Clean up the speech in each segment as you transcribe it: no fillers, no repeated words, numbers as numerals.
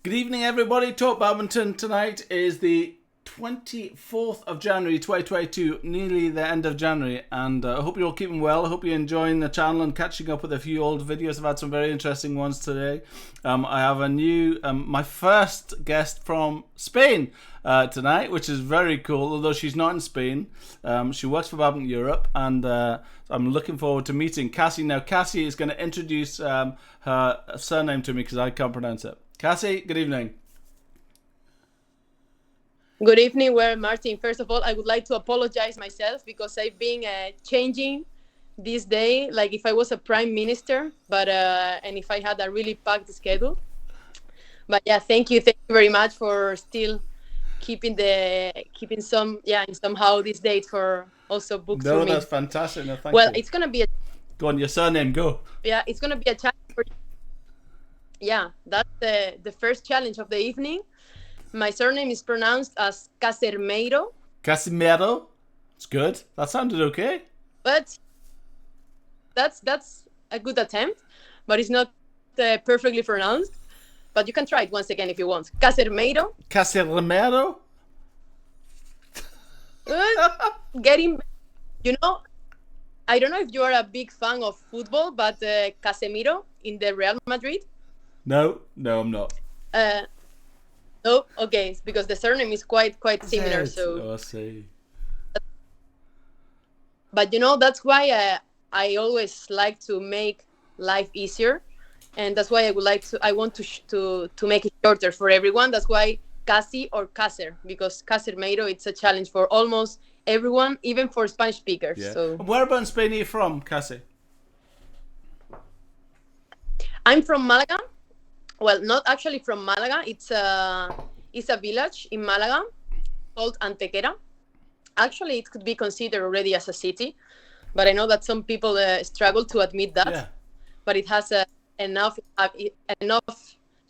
Good evening, everybody. Talk Badminton tonight is the 24th of January 2022, nearly the end of January, and I hope you're all keeping well. I hope you're enjoying the channel and catching up with a few old videos. I've had some very interesting ones today. I have a new, my first guest from Spain tonight, which is very cool, although she's not in Spain. She works for Badminton Europe, and I'm looking forward to meeting Casi. Now, Casi is going to introduce her surname to me because I can't pronounce it. Casi, good evening. Good evening, Martin. First of all, I would like to apologize myself because I've been changing this day, like if I was a prime minister, but and if I had a really packed schedule. But yeah, thank you very much for still keeping somehow this date for also books for me. No, that's fantastic. No, thank well, you. It's gonna be Go on, your surname, go. Yeah, it's gonna be a challenge for you. Yeah, that's the first challenge of the evening. My surname is pronounced as Casermeiro. Casermeiro? It's good. That sounded okay. But that's a good attempt, but it's not perfectly pronounced. But you can try it once again if you want. Casermeiro. Casermeiro? Getting, I don't know if you are a big fan of football, but Casemiro in the Real Madrid. No, I'm not. Oh, okay. It's because the surname is quite similar. Yes. So. Oh, I see. But that's why I always like to make life easier, and that's why I want to make it shorter for everyone. That's why Casi or Caser, because Casermeiro, it's a challenge for almost everyone, even for Spanish speakers. Yeah. So. Where about in Spain are you from, Casi? I'm from Malaga. Well, not actually from Malaga. It's a village in Malaga called Antequera. Actually, it could be considered already as a city, but I know that some people struggle to admit that. Yeah. But it has enough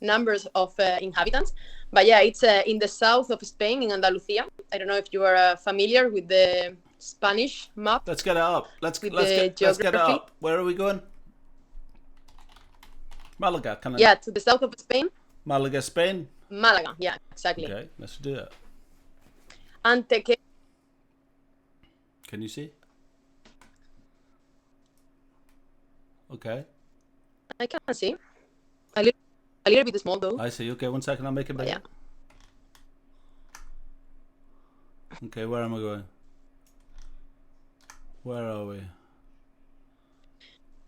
numbers of inhabitants. But yeah, it's in the south of Spain, in Andalusia. I don't know if you are familiar with the Spanish map. Let's get it up. Let's get it up. Where are we going? Malaga, can I? Yeah, to the south of Spain. Malaga, Spain. Malaga, yeah, exactly. Okay, let's do it. Antequera. Can you see? Okay. I can see. A little bit small though. I see. Okay, 1 second. I'll make it bigger. Yeah. Okay, where am I going? Where are we?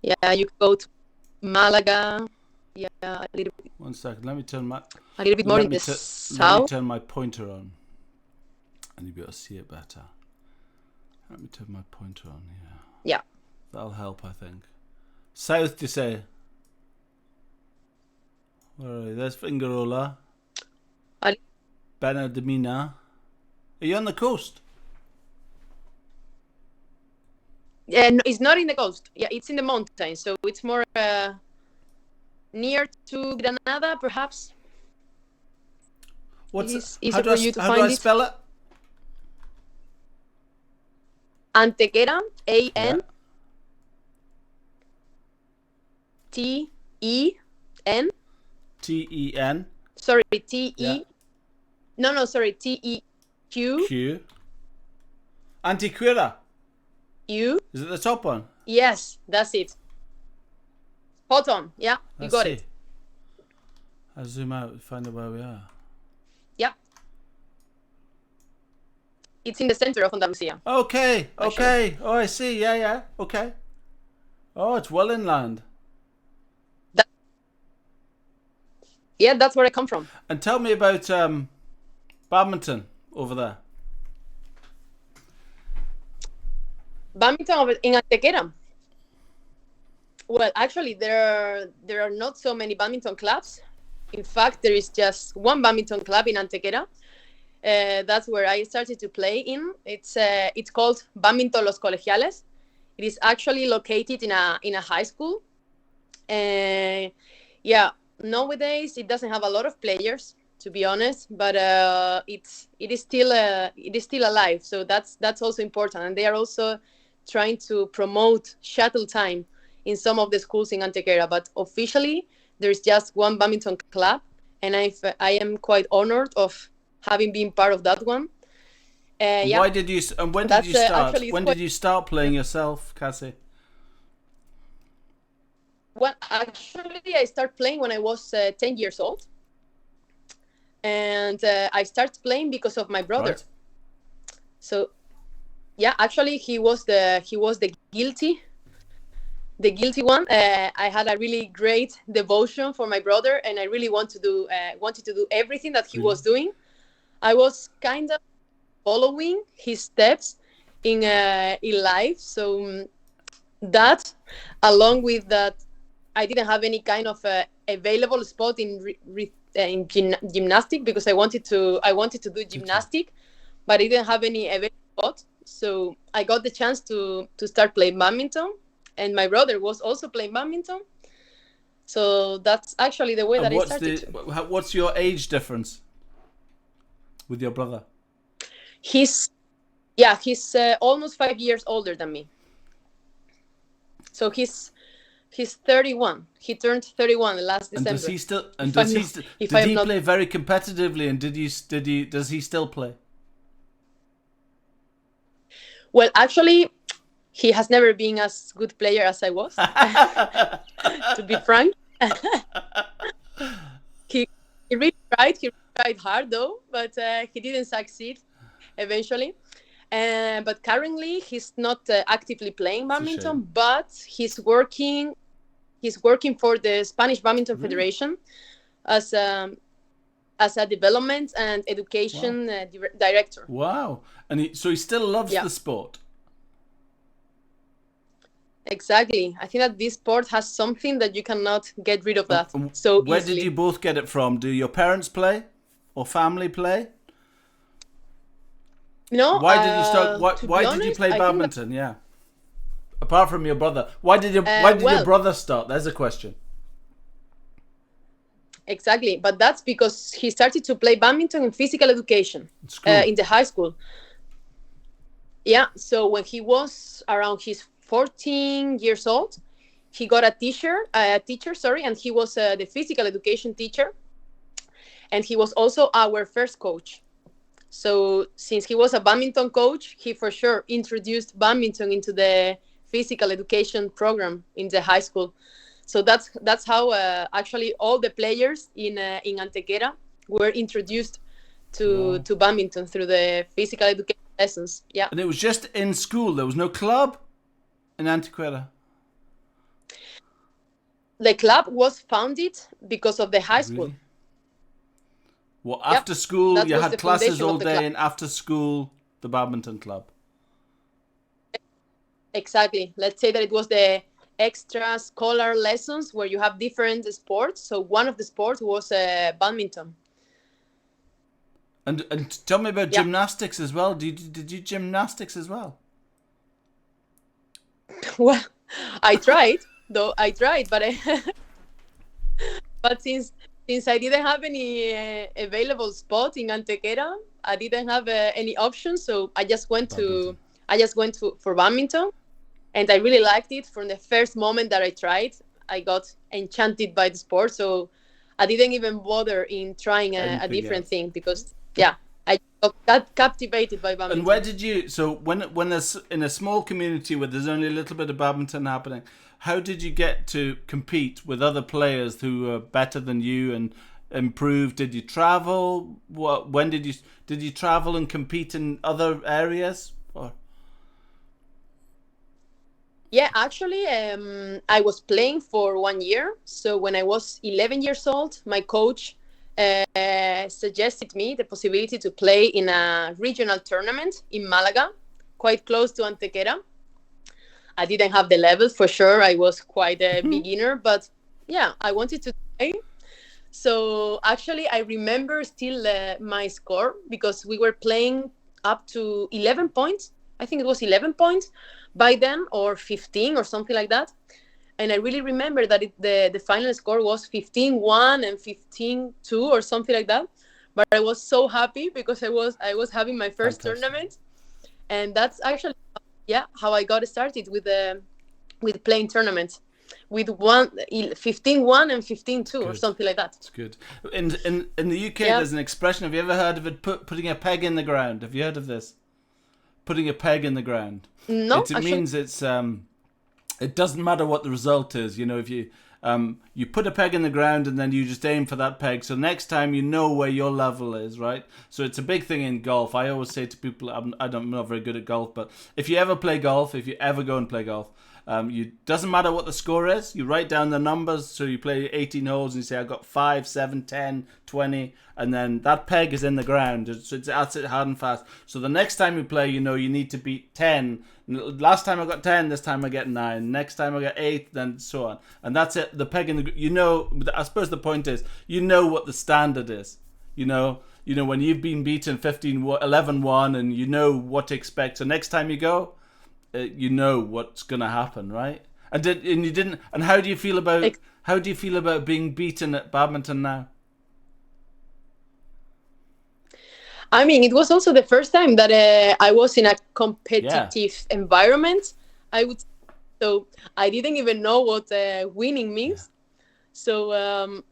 Yeah, you go to Malaga. Yeah, a little bit. 1 second. Let me turn my. A little bit more in the south. Let me turn my pointer on, and you'll be able to see it better. Let me turn my pointer on here. Yeah. That'll help, I think. South, you say? Where are you? There's Fingarola. Benedimina. Are you on the coast? Yeah, no, it's not in the coast. Yeah, it's in the mountains, so it's more near to Granada, perhaps. What's easy for you to find how do I spell it? Antequera, A-N T-E-N. T-E-N. Sorry, T-E. Yeah. No, sorry, T-E-Q. Q. Antequera. U. Is it the top one? Yes, that's it. Spot on. Yeah, you got it. I'll zoom out and find out where we are. Yeah. It's in the center of Andalusia. Okay. Oh, I see. Yeah. Okay. Oh, it's well inland. Yeah, that's where I come from. And tell me about badminton over there. Badminton in Antequera. Well, actually, there are not so many badminton clubs. In fact, there is just one badminton club in Antequera. That's where I started to play in. It's called Badminton Los Colegiales. It is actually located in a high school. Yeah, nowadays it doesn't have a lot of players, to be honest, but it is still alive. So that's also important, and they are also trying to promote shuttle time in some of the schools in Antequera. But officially, there's just one badminton club, and I am quite honored of having been part of that one. Yeah, Why did you? And when did that's you start? actually When did you start playing yourself, Casi? well, actually, I started playing when I was 10 years old, and I started playing because of my brother. Right. So yeah, actually, he was the guilty one. I had a really great devotion for my brother, and I really wanted to do everything that he was doing. I was kind of following his steps in life. So that, along with that, I didn't have any kind of available spot in gymnastic, because I wanted to do gymnastic, but I didn't have any available spot. So I got the chance to start playing badminton, and my brother was also playing badminton. So that's actually the way that I started. What's your age difference with your brother? He's almost 5 years older than me. So he's 31. He turned 31 last December. And does he still? Did he play very competitively? And does he still play? Well, actually, he has never been as good player as I was. To be frank, he really tried. He tried hard though, but he didn't succeed eventually. But currently, he's not actively playing badminton, but he's working for the Spanish Badminton Federation as a development and education director. Wow! And so he still loves the sport. Exactly. I think that this sport has something that you cannot get rid of that so Where easily. did you both get it from? Do your parents play or family play? No. Why did you start? Why did you play badminton? Yeah. Apart from your brother, why did your brother start? There's a question. Exactly, but that's because he started to play badminton in physical education in the high school. Yeah, so when he was around his 14 years old, he got a teacher, and he was the physical education teacher, and he was also our first coach. So since he was a badminton coach, he for sure introduced badminton into the physical education program in the high school. So that's how actually all the players in Antequera were introduced to badminton through the physical education lessons. Yeah. And it was just in school. There was no club in Antequera. The club was founded because of the high school. Really? Well, after school, you had classes all day, and after school, the badminton club. Exactly. Let's say that it was the extra scholar lessons where you have different sports. So one of the sports was badminton. And tell me about gymnastics as well. Did you gymnastics as well? Well, I tried, but but since I didn't have any available spot in Antequera, I didn't have any options, so I just went for badminton, and I really liked it. From the first moment that I tried, I got enchanted by the sport, so I didn't even bother in trying a different thing, because I got captivated by badminton. And where did you? So when there's in a small community where there's only a little bit of badminton happening, how did you get to compete with other players who are better than you and improve? Did you travel? When did you travel and compete in other areas? Or? Yeah, actually, I was playing for 1 year. So when I was 11 years old, my coach suggested me the possibility to play in a regional tournament in Malaga, quite close to Antequera. I didn't have the level for sure. I was quite a beginner, but yeah, I wanted to play. So actually, I remember still my score, because we were playing up to 11 points. I think it was 11 points by then, or 15 or something like that. And I really remember that the final score was 15-1 and 15-2 or something like that. But I was so happy because I was having my first tournament, and that's actually how I got started with playing tournaments. with 15-1 and 15-2 or something like that. It's good. In the UK, there's an expression. Have you ever heard of it? Putting a peg in the ground. Have you heard of this? Putting a peg in the ground. No, it means it's it doesn't matter what the result is. You know, if you put a peg in the ground and then you just aim for that peg. So next time you know where your level is, right? So it's a big thing in golf. I always say to people, I'm not very good at golf, but if you ever play golf, if you ever go and play golf, doesn't matter what the score is. You write down the numbers. So you play 18 holes and you say, I got 5, 7, 10, 20. And then that peg is in the ground. That's it hard and fast. So the next time you play, you know, you need to beat 10. Last time I got 10, this time I get 9. Next time I get 8, then so on. And that's it. The peg in the, you know, I suppose the point is, you know what the standard is. You know when you've been beaten 11-1 and you know what to expect. So next time you go, you know what's going to happen, right? And how do you feel about being beaten at badminton now? I mean, it was also the first time that I was in a competitive environment. So I didn't even know what winning means. So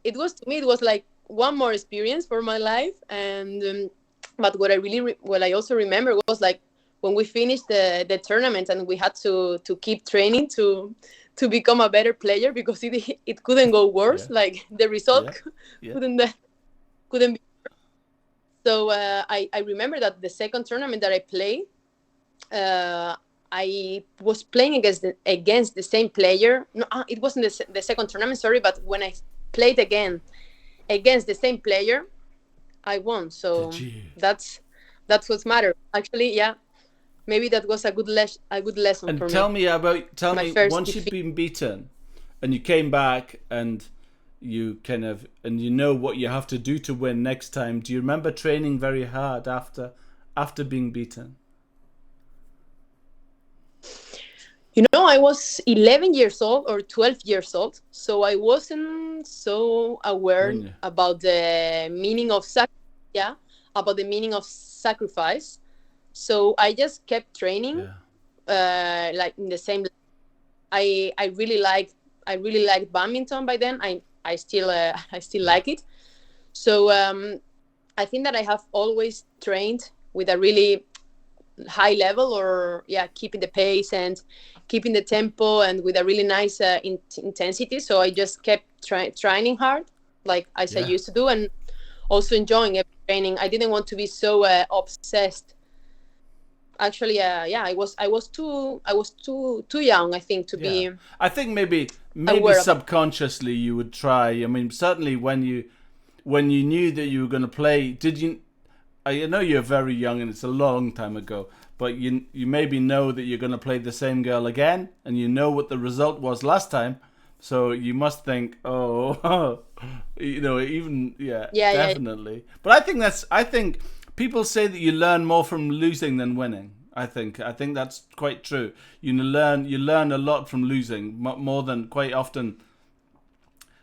it was like one more experience for my life. And but what I also remember was like when we finished the tournament and we had to keep training to become a better player because it couldn't go worse. Like the result couldn't be. So I remember that the second tournament that I played, I was playing against the same player. No, it wasn't the second tournament, sorry, but when I played again against the same player, I won. So that's what's matter. Actually, maybe that was a good lesson and for me. Tell me once you've been beaten and you came back and you you know what you have to do to win next time. Do you remember training very hard after being beaten? You know, I was 11 years old or 12 years old, so I wasn't so aware about the meaning of sacrifice. So I just kept training, like in the same. I really liked badminton by then. I still like it. So I think that I have always trained with a really high level, or keeping the pace and keeping the tempo, and with a really nice intensity. So I just kept training hard, like I used to do, and also enjoying every training. I didn't want to be so obsessed. Actually, I was too young, I think, to be. I think maybe subconsciously you would try. I mean, certainly when you knew that you were going to play, did you? I know you're very young and it's a long time ago, but you maybe know that you're going to play the same girl again, and you know what the result was last time, so you must think, definitely. But I think people say that you learn more from losing than winning. I think that's quite true. You learn a lot from losing, more than quite often.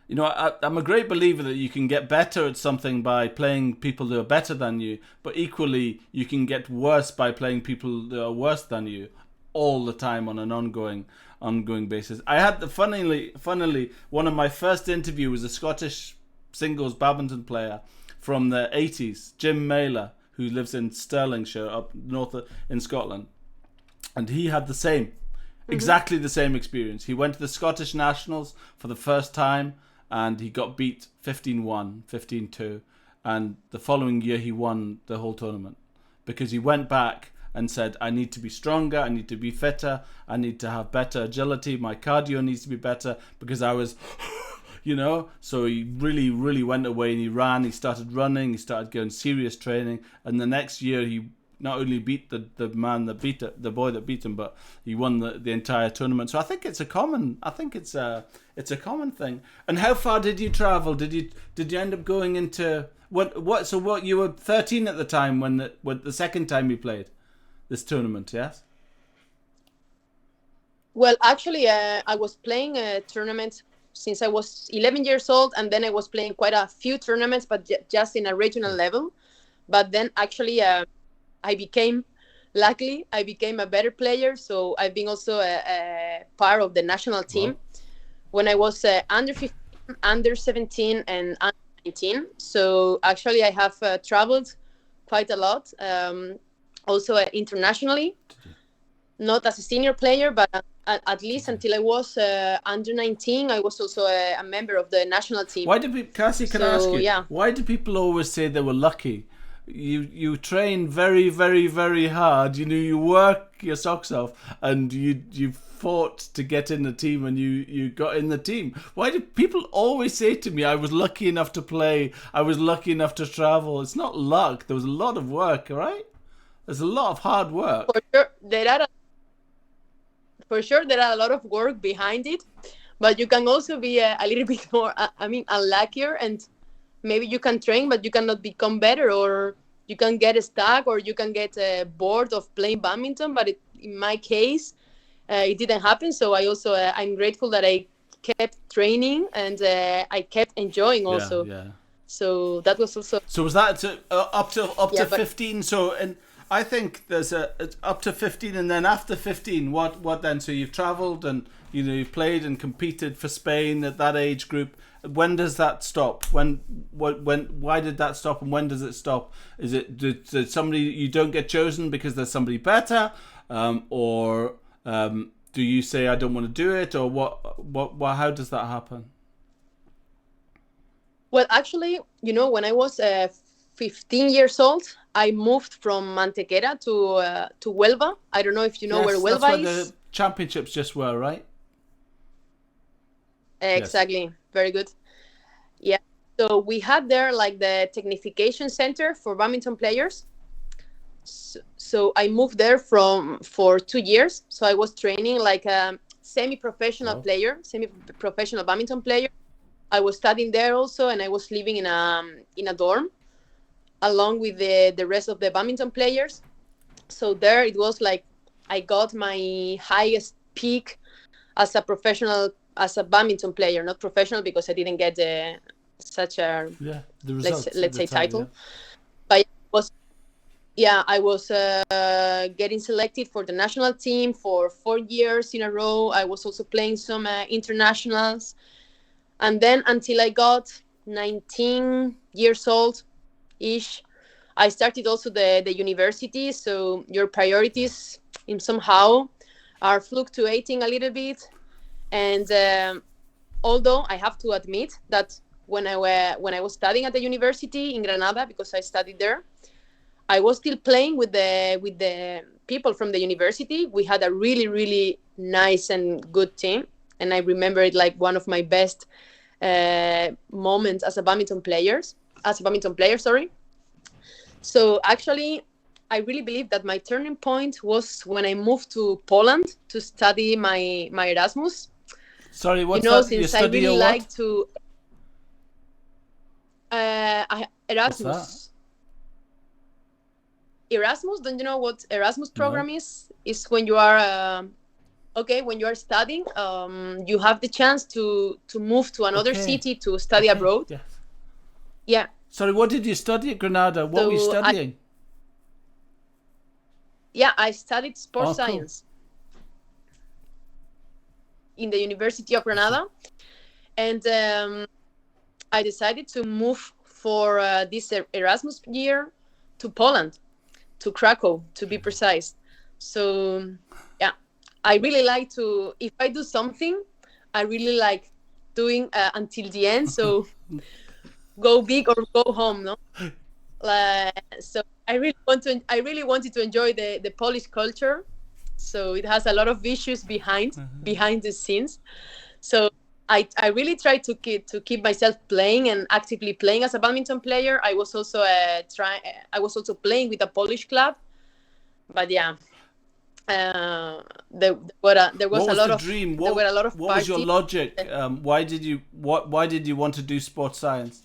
You know, I'm a great believer that you can get better at something by playing people who are better than you, but equally you can get worse by playing people who are worse than you all the time on an ongoing basis. I had funnily one of my first interviews was a Scottish singles badminton player from the 80s, Jim Mailer, who lives in Stirlingshire up north in Scotland, and he had exactly the same experience. He went to the Scottish Nationals for the first time, and he got beat 15-1, 15-2, and the following year he won the whole tournament because he went back and said, I need to be stronger, I need to be fitter, I need to have better agility, my cardio needs to be better because I was, so he really, really went away and he ran, he started running, he started going serious training, and the next year he not only beat the boy that beat him, but he won the entire tournament. So I think it's a common thing. And how far did you travel? Did you end up going into what? So you were 13 at the time when the second time you played this tournament, yes? Well, actually, I was playing a tournament since I was 11 years old, and then I was playing quite a few tournaments, but just in a regional level. But then actually, luckily I became a better player, so I've been also a part of the national team. when I was under 15, under 17, and under 19. So actually, I have traveled quite a lot, also internationally, not as a senior player, but at least until I was under 19, I was also a member of the national team. Why do people, Casi, can I ask you, why do people always say they were lucky? You train very, very, very hard. You know, you work your socks off, and you fought to get in the team, and you got in the team. Why do people always say to me, I was lucky enough to play, I was lucky enough to travel? It's not luck. There was a lot of work, right? There's a lot of hard work. For sure, there are a lot of work behind it, but you can also be a little bit more, unluckier, and maybe you can train, but you cannot become better, or you can get stuck, or you can get bored of playing badminton. But in my case, it didn't happen. So I'm grateful that I kept training, and I kept enjoying also. Yeah. So that was also. So was that up to 15? So, and I think there's up to 15, and then after 15, what then? So you've travelled, and you've played and competed for Spain at that age group. When does that stop? Why did that stop, and when does it stop? Is it did somebody, you don't get chosen because there's somebody better, or do you say I don't want to do it, or what? How does that happen? Well, actually, when I was 15 years old, I moved from Antequera to Huelva. I don't know if you know where Huelva that's is. where the championships just were, right? Exactly. Yes. Very good. Yeah. So we had there like the technification center for badminton players. So I moved there for 2 years. So I was training like a semi-professional semi-professional badminton player. I was studying there also, and I was living in a dorm along with the rest of the badminton players. So there it was like I got my highest peak as a professional, as a badminton player, not professional because I didn't get such a the results, let's say time, title. But I was getting selected for the national team for 4 years in a row. I was also playing some internationals, and then until I got 19 years old ish, I started also the university. So your priorities in somehow are fluctuating a little bit. And although I have to admit that when I was studying at the university in Granada, because I studied there, I was still playing with the people from the university. We had a really, really nice and good team, and I remember it like one of my best moments as a badminton player. Sorry. So actually, I really believe that my turning point was when I moved to Poland to study my Erasmus. Sorry, what's that? Since I really like to Erasmus. Erasmus, don't you know what Erasmus program is? Is when you are when you are studying, you have the chance to move to another city to study abroad. Yes. Yeah. Sorry, what did you study at Granada? What were you studying? I studied sports science in the University of Granada, and I decided to move for this Erasmus year to Poland, to Krakow, to be precise. So I really like to, if I do something, I really like doing until the end. So go big or go home, no? So I really wanted to enjoy the Polish culture. So it has a lot of issues behind the scenes. So I really try to keep myself playing and actively playing as a badminton player. I was also playing with a Polish club, but there was a lot of dream. There were a lot of what was your logic? Why did you want to do sports science?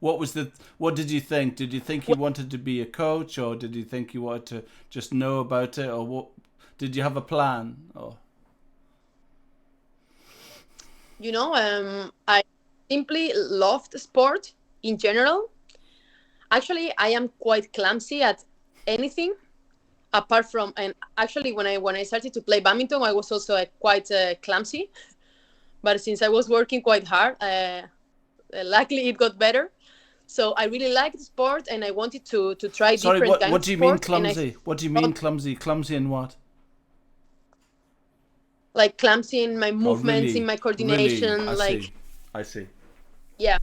What did you think? Did you think you wanted to be a coach, or did you think you wanted to just know about it, or what? Did you have a plan? Or I simply loved sport in general. Actually, I am quite clumsy at anything, apart from, and actually when I started to play badminton, I was also quite clumsy. but since I was working quite hard, luckily it got better. So I really liked the sport, and I wanted to try Sorry, different kinds what of do you mean sports. clumsy? What do you mean clumsy? Clumsy in what? Like clumsy in my Oh, movements, in really? my Really? coordination, I like see. I see. yeah,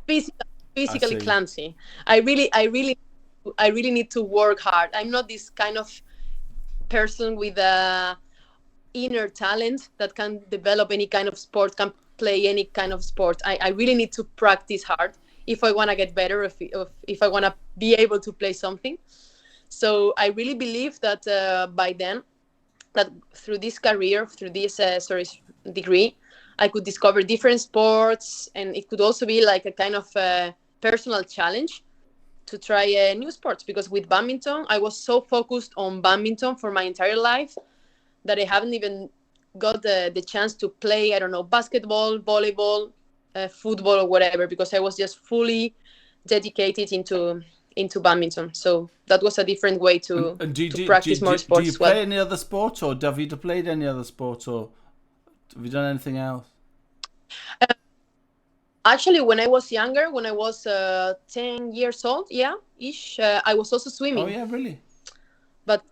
physically, I physically see. clumsy. I really need to work hard. I'm not this kind of person with a inner talent that can develop any kind of sport, can play any kind of sport. I really need to practice hard if I want to get better, if I want to be able to play something. So I really believe that by then, that through this career, through this degree, I could discover different sports, and it could also be like a kind of personal challenge to try new sports. Because with badminton, I was so focused on badminton for my entire life that I haven't even got the chance to play, I don't know, basketball, volleyball, football, or whatever, because I was just fully dedicated into badminton. So that was a different way to And practice more do sports you as well. play any other sports, or have you played any other sports, or have you done anything else? Actually, when I was younger, when I was 10 years old, I was also Oh swimming. yeah, really? But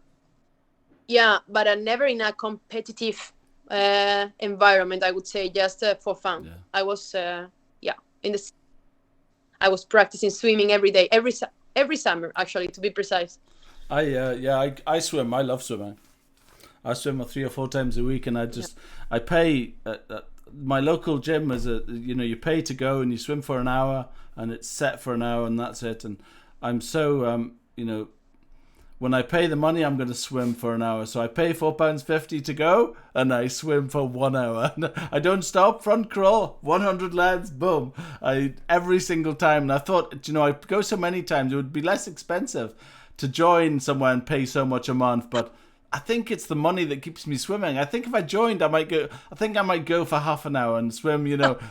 but never in a competitive environment, I would say, just for fun. Yeah. I was, in the. I was practicing swimming every day, every summer, actually, to be precise. I swim. I love swimming. I swim 3 or 4 times a week, and I pay my local gym as you pay to go, and you swim for an hour, and it's set for an hour, and that's it. And I'm so when I pay the money, I'm going to swim for an hour. So I pay £4.50 to go, and I swim for 1 hour. I don't stop. Front crawl, 100 lads, boom. Every single time. And I thought, I go so many times, it would be less expensive to join somewhere and pay so much a month. But I think it's the money that keeps me swimming. I think if I joined, I might go for half an hour and swim,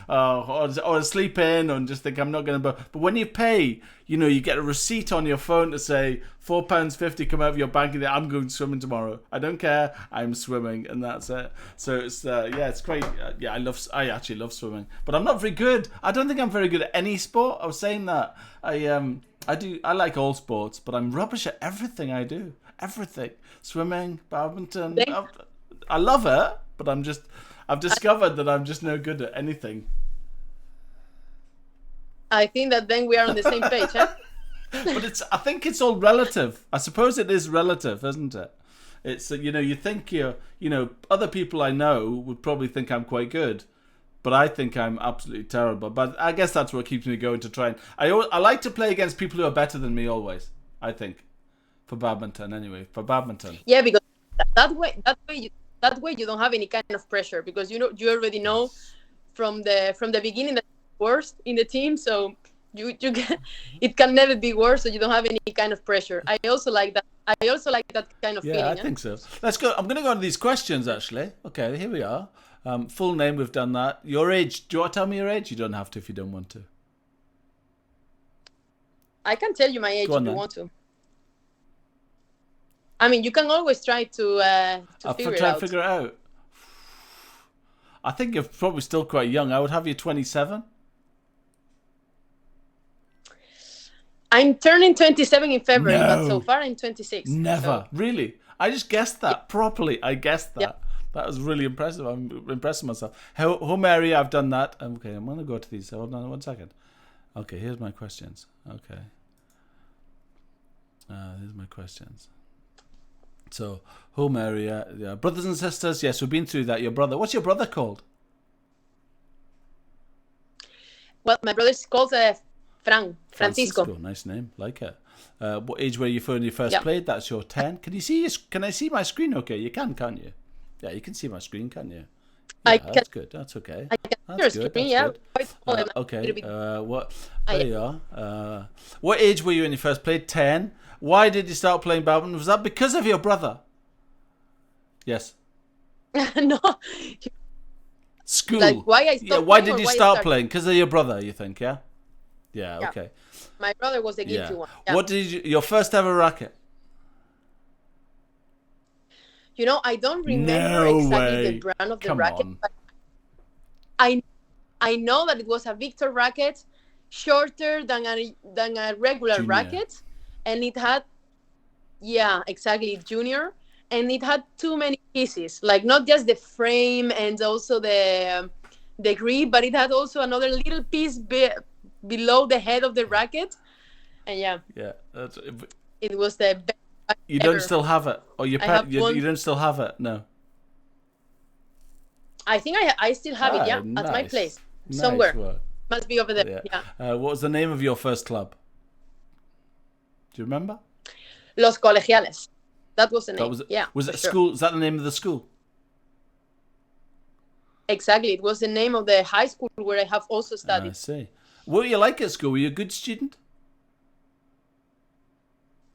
or sleep in, and just think I'm not going to. But when you pay, you get a receipt on your phone to say £4.50 come out of your bank, and I'm going swimming tomorrow. I don't care. I'm swimming, and that's it. So it's it's great. I actually love swimming, but I'm not very good. I don't think I'm very good at any sport. I was saying that I like all sports, but I'm rubbish at everything I do. Everything. Swimming, badminton. I love it, but I've discovered that I'm just no good at anything. I think that then we are on the same page, huh? But I think it's all relative. I suppose it is relative, isn't it? It's you think other people I know would probably think I'm quite good, but I think I'm absolutely terrible. But I guess that's what keeps me going to try. And I like to play against people who are better than me always. I think. For badminton, anyway. For badminton. Yeah, because that way you don't have any kind of pressure, because you already know from the beginning that you're worst in the team, so it can never be worse, so you don't have any kind of pressure. I also like that. I also like that kind of feeling. I think so. Let's go. I'm going to go on to these questions, actually. Okay, here we are. Full name, we've done that. Your age. Do you want to tell me your age? You don't have to if you don't want to. I can tell you my age if you want to. I mean, you can always try to figure it out. I think you're probably still quite young. I would have you 27. I'm turning 27 in February, but so far I'm 26. Never. So. Really? I just guessed that properly. I guessed that. Yeah. That was really impressive. I'm impressing myself. Home area, I've done that. Okay, I'm going to go to these. Hold on 1 second. Okay, here's my questions. Okay. Here's my questions. So, home area, brothers and sisters. Yes, we've been through that. Your brother. What's your brother called? Well, my brother's called Francisco. Nice name. Like it. What age were you when you first played? That's your 10. Can I see my screen? Okay, you can't you? Yeah, you can see my screen, can't you? Yeah, that's good. That's okay. I can see your screen. Yeah. Okay. What? There you are. What age were you when you first played? 10. Why did you start playing badminton? Was that because of your brother? Yes. No. School. Like why I stopped. Yeah. Why did you start playing? Because of your brother, you think? Yeah. Yeah. Okay. My brother was the guilty one. Yeah. What did your first ever racket? I don't remember exactly the brand of the racket. But I I know that it was a Victor racket, shorter than a regular Junior. racket, and it had, yeah, exactly, junior, and it had too many pieces, like not just the frame and also the grip, but it had also another little piece below the head of the racket, and yeah, Yeah, that's. it was the best racket You don't ever. still have it, or I have you one. don't still have it. No. I think I still have it, yeah, at my Nice. place Nice somewhere. work. Must be over there. Yeah. Yeah. What was the name of your first club? Do you remember? Los Colegiales. That was the name. That was. Yeah. Was for it sure. school? Is that the name of the school? Exactly. It was the name of the high school where I have also I studied. see. What were you like at school? Were you a good student?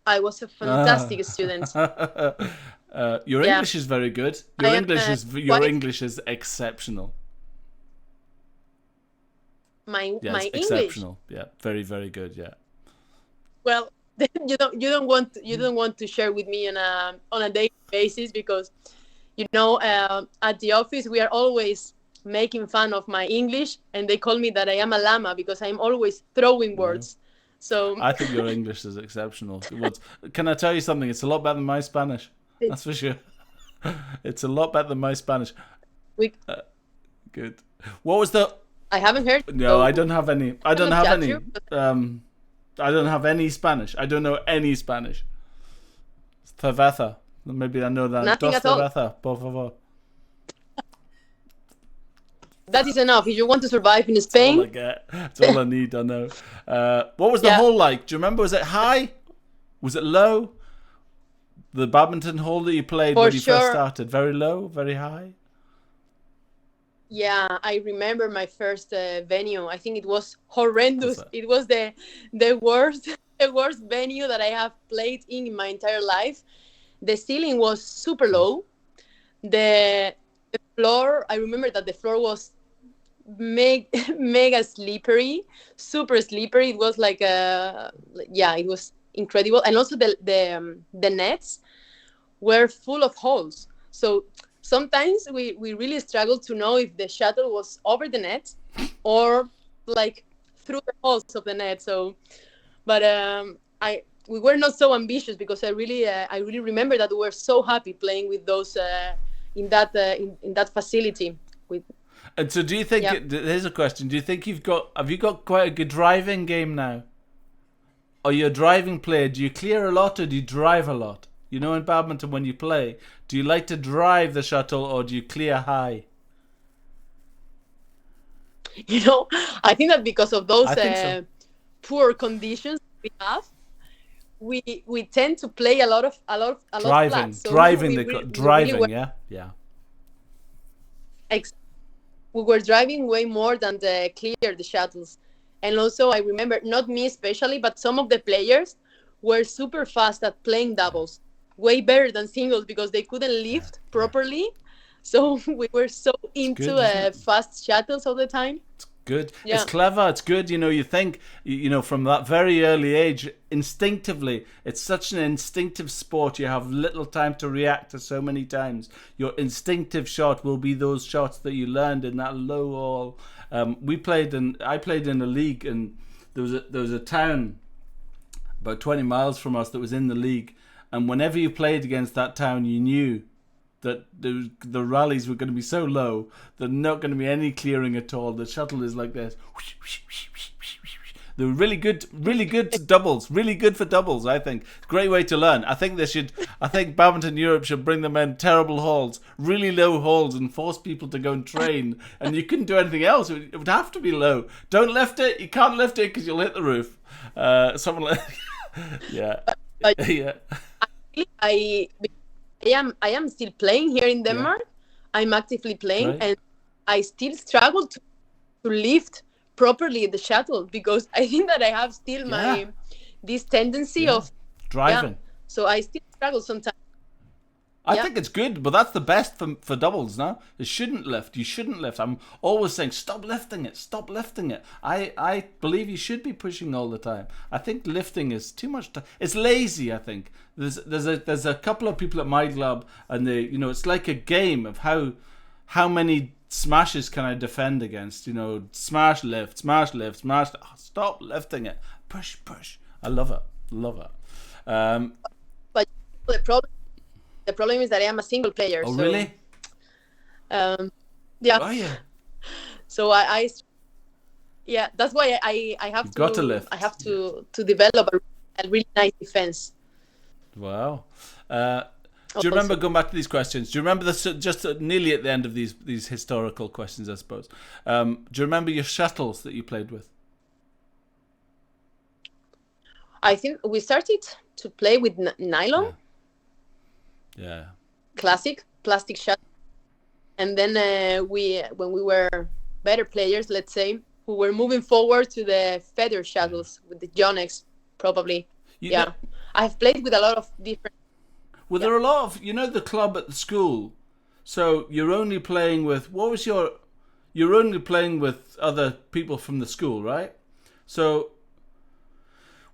I was a fantastic student. Your Yeah. English is very good. I Your am, your quite- English is exceptional. My Yes, my English. exceptional. Yeah, very very good. Yeah. Well, you don't want to share with me on a daily basis because, at the office we are always making fun of my English, and they call me that I am a llama because I'm always throwing words. So I think your English is exceptional. Can I tell you something? It's a lot better than my Spanish. That's for sure. It's a lot better than my Spanish. we, Good. What was the? I haven't heard. No, so I don't have any. I don't have judge any. you. I don't have any Spanish. I don't know any Spanish. Cerveza. Maybe I know that. Nothing Dos at all. cerveza, por favor. That is enough. If you want to survive in That's all I Spain, get. That's all I need. I know. What was the Yeah. hole like? Do you remember? Was it high? Was it low? The badminton hole that you played For when you first sure. started. Very low, very high. yeah, I remember my first venue. I think it was horrendous. Was it? It was the worst the worst venue that I have played in my entire life. The ceiling was super low. The floor, I remember that the floor was mega slippery, super slippery. It was like it was incredible, and also the nets were full of holes. So sometimes we really struggled to know if the shuttle was over the net or like through the holes of the net. So, but we were not so ambitious because I really remember that we were so happy playing with those in that facility. With And so, do you think? Yeah. Here's a question: do you think have you got quite a good driving game now? Are you a driving player? Do you clear a lot or do you drive a lot? You know, in badminton, when you play, do you like to drive the shuttle or do you clear high? I think that because of those I think so. poor conditions we have, we tend to play a lot of Driving, flat. So driving, we driving, really were, yeah. we were driving way more than the clear the shuttles. And also I remember, not me especially, but some of the players were super fast at playing doubles, way better than singles because they couldn't lift properly. So we were so into good, isn't it? fast shuttles all the time. Good. Yeah. It's clever. It's good. You think, from that very early age, instinctively, it's such an instinctive sport. You have little time to react to so many times. Your instinctive shot will be those shots that you learned in that low all. I played in a league, and there was a town about 20 miles from us that was in the league. And whenever you played against that town, you knew that the rallies were going to be so low, there's not going to be any clearing at all. The shuttle is like this. They're really good doubles, really good for doubles, I think. Great way to learn. I think Badminton Europe should bring them in terrible halls, really low halls, and force people to go and train. And you couldn't do anything else. It would have to be low. Don't lift it. You can't lift it because you'll hit the roof. Someone like... yeah. Yeah. I am still playing here in Denmark. I'm actively playing, Right. and I still struggle to lift properly the shuttle because I think that I have still this tendency of driving. So I still struggle sometimes. I think it's good, but that's the best for doubles now. It shouldn't lift. You shouldn't lift. I'm always saying, stop lifting it. Stop lifting it. I believe you should be pushing all the time. I think lifting is too much. It's lazy, I think. There's a couple of people at my club, and it's like a game of how many smashes can I defend against? You know, smash, lift, smash, lift, smash. Oh, stop lifting it. Push, push. I love it. Love it. But the problem is that I am a single player. Oh, so, really? Yeah. Oh, yeah. So yeah, that's why I have You've got to lift. I have to develop a really nice defense. Wow. Do you remember, going back to these questions, do you remember this, just nearly at the end of these historical questions, I suppose, do you remember your shuttles that you played with? I think we started to play with nylon. Yeah. Classic plastic shuttle. And then when we were better players, let's say, we were moving forward to the feather shuttles with the Yonex, probably. I've played with a lot of different. Well, there are a lot of, the club at the school. So you're only playing with, you're only playing with other people from the school, right? So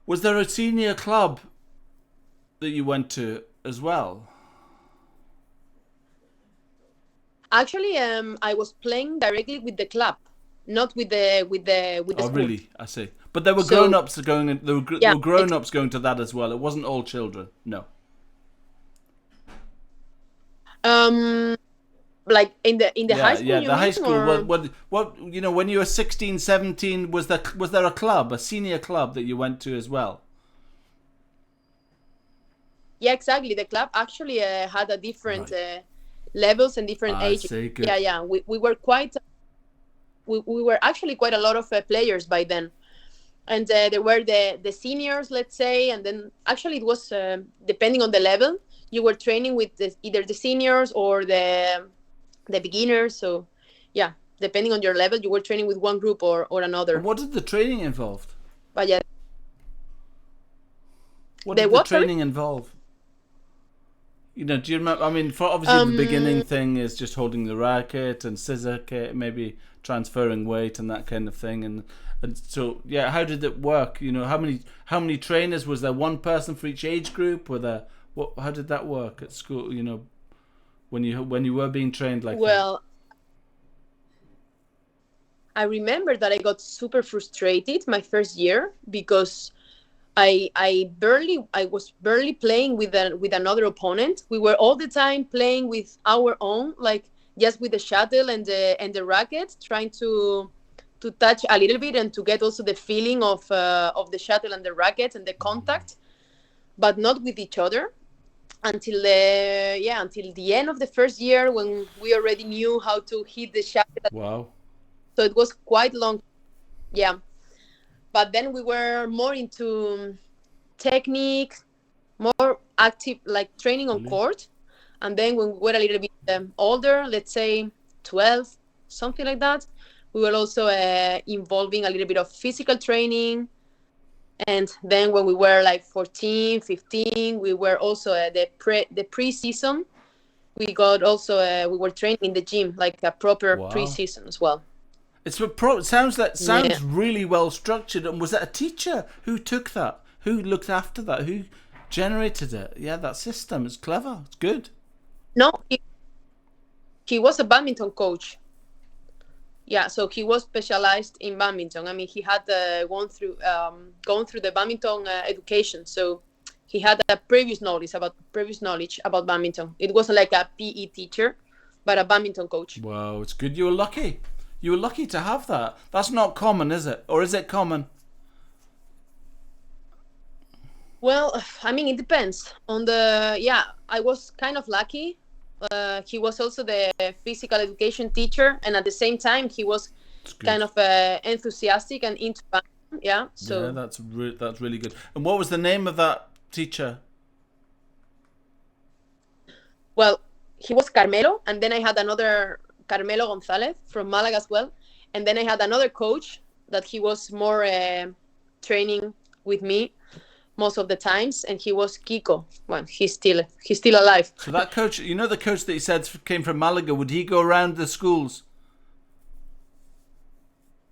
was there a senior club that you went to as well? Actually, I was playing directly with the club, not with the Oh, school. really? I see. But there were grown-ups going, and there were grown-ups going to that as well. It wasn't all children. No. Like in the high school. Yeah, you the high mean, school. or? What? When you were 16, 17, was there a club, a senior club that you went to as well? Yeah, exactly. The club actually had a different levels and different ages. Good. Yeah. We were quite. We were actually quite a lot of players by then, and there were the seniors, let's say, and then actually it was depending on the level. You were training with either the seniors or the beginners. So, yeah, depending on your level, you were training with one group or another. And what did the training involve? But yeah. What did the training involve? Do you remember? I mean, for obviously the beginning thing is just holding the racket and scissor kick, maybe transferring weight and that kind of thing. And so, yeah, how did it work? How many trainers? Was there one person for each age group? How did that work at school? When you were being trained like that? Well, I remember that I got super frustrated my first year because I was barely playing with another opponent. We were all the time playing with our own, like just with the shuttle and the racket, trying to touch a little bit and to get also the feeling of the shuttle and the racket and the contact, but not with each other. Until the end of the first year, when we already knew how to hit the shuttle. Wow! So it was quite long. Yeah. But then we were more into technique, more active, like training on court. And then when we were a little bit older, let's say 12, something like that, we were also involving a little bit of physical training. And then when we were like 14, 15, we were also the pre-season. We got also, we were training in the gym, like a proper pre-season as well. Sounds really well structured. And was that a teacher who took that? Who looked after that? Who generated it? Yeah, that system is clever. It's good. No, he was a badminton coach. Yeah, so he was specialized in badminton. I mean, he had gone through the badminton education, so he had a previous knowledge about badminton. It wasn't like a PE teacher, but a badminton coach. Wow, it's good. You were lucky. You were lucky to have that. That's not common, is it? Or is it common? Well, I mean, it depends on the. Yeah, I was kind of lucky. He was also the physical education teacher, and at the same time, he was kind of enthusiastic and into badminton. Yeah, so that's really good. And what was the name of that teacher? Well, he was Carmelo, and then I had another Carmelo Gonzalez from Malaga as well, and then I had another coach that he was more training with me most of the times, and he was Kiko. Well, he's still alive. So that coach, the coach that you said came from Malaga, would he go around the schools?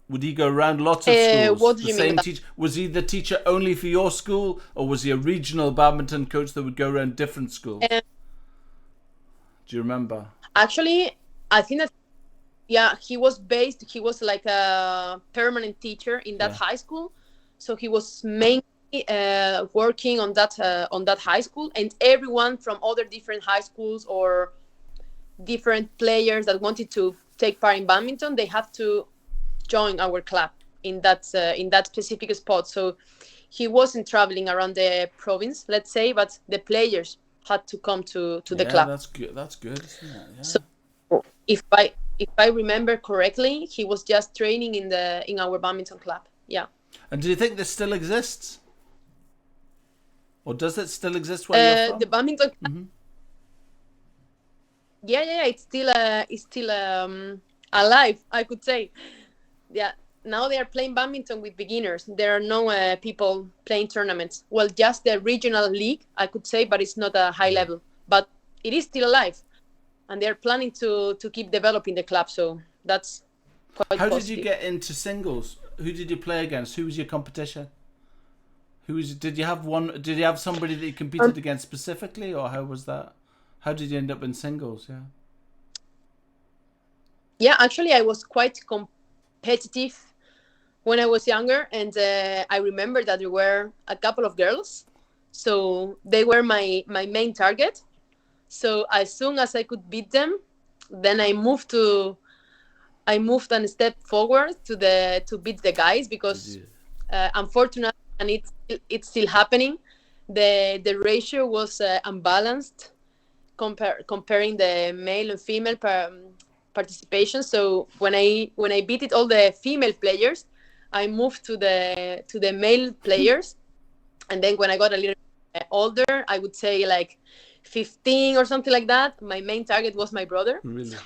Would he go around lots of schools? What do you mean? Was he the teacher only for your school, or was he a regional badminton coach that would go around different schools? Do you remember? Actually, I think that yeah, he was based. He was like a permanent teacher in that Yeah. high school, so he was mainly working on that high school, and everyone from other different high schools or different players that wanted to take part in badminton, they have to join our club in that specific spot. So he wasn't traveling around the province, let's say, but the players had to come to the Yeah, club. that's good. That's good, isn't it? Yeah. So if I remember correctly, he was just training in our badminton club. Yeah. And do you think this still exists? Or does it still exist where you're from? The badminton club, yeah, it's still alive, I could say. Yeah, now they are playing badminton with beginners. There are no people playing tournaments. Well, just the regional league, I could say, but it's not a high level. But it is still alive, and they're planning to keep developing the club. So that's quite How positive. did you get into singles? Who did you play against? Who was your competition? Did you have one? Did you have somebody that you competed against specifically, or how was that? How did you end up in singles? Yeah. Yeah, actually, I was quite competitive when I was younger, and I remember that there were a couple of girls, so they were my main target. So as soon as I could beat them, then I moved a step forward to beat the guys, because unfortunately, and it's still happening, the ratio was unbalanced comparing the male and female participation. So when I beat it all the female players, I moved to the male players, and then when I got a little older, I would say like 15 or something like that, my main target was my brother. Really?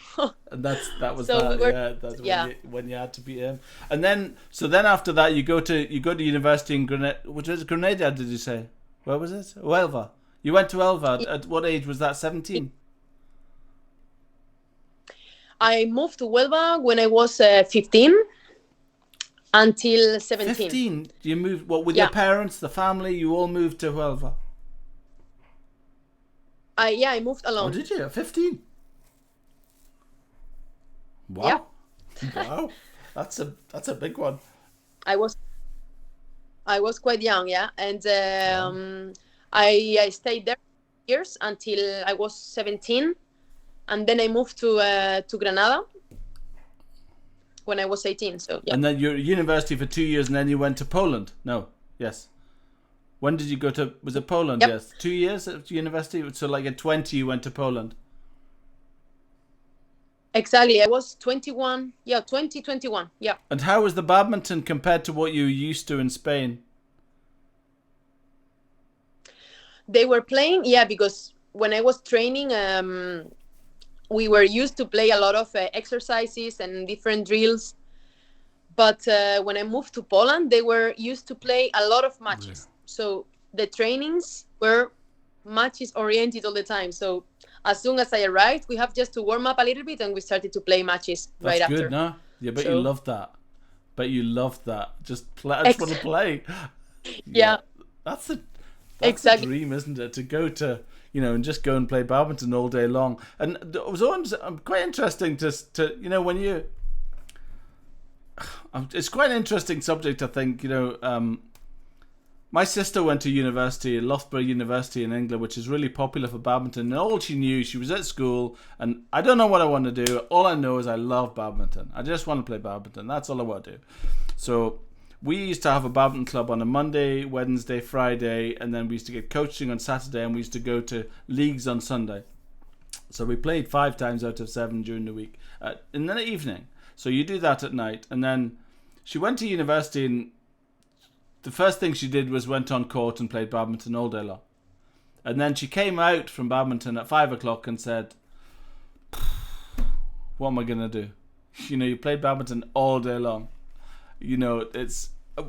And that was So that. we were- Yeah, that's yeah. when you had to beat him. And then after that, you go to university in Granada. Which was Granada? Did you say? Where was it? Huelva. You went to Huelva. At what age was that? 17. I moved to Huelva when I was 15 until 17. 15. You moved what with Yeah. your parents, the family? You all moved to Huelva. I moved Oh, alone. did you? At 15. Wow. Wow. That's a big one. I was quite young, yeah, and I stayed there years until I was 17, and then I moved to Granada when I was 18. So yeah, And then you're at university for 2 years, and then you went to Poland. No. Yes. When did you go to? Was it Poland? Yep. Yes. 2 years at university. So like at 20, you went to Poland. exactly. I was 21. Yeah, 2021. Yeah. And how was the badminton compared to what you were used to in Spain? They were playing, yeah, because when I was training, we were used to play a lot of exercises and different drills. But when I moved to Poland, they were used to play a lot of matches. So the trainings were matches oriented all the time. So as soon as I arrived, we have just to warm up a little bit, and we started to play matches right That's after. good, no? Yeah, but So- you loved that. But you loved that. Just play. I just want to play. Yeah. That's the Exactly. dream, isn't it? To go to, and just go and play badminton all day long. And it was always quite interesting to when you. It's quite an interesting subject, I think. My sister went to university, Loughborough University in England, which is really popular for badminton. And all she knew, she was at school, and I don't know what I want to do. All I know is I love badminton. I just want to play badminton. That's all I want to do. So we used to have a badminton club on a Monday, Wednesday, Friday, and then we used to get coaching on Saturday, and we used to go to leagues on Sunday. So we played 5 times out of 7 during the week in the evening. So you do that at night, and then she went to university, and the first thing she did was went on court and played badminton all day long. And then she came out from badminton at 5 o'clock and said, what am I going to do? You played badminton all day long.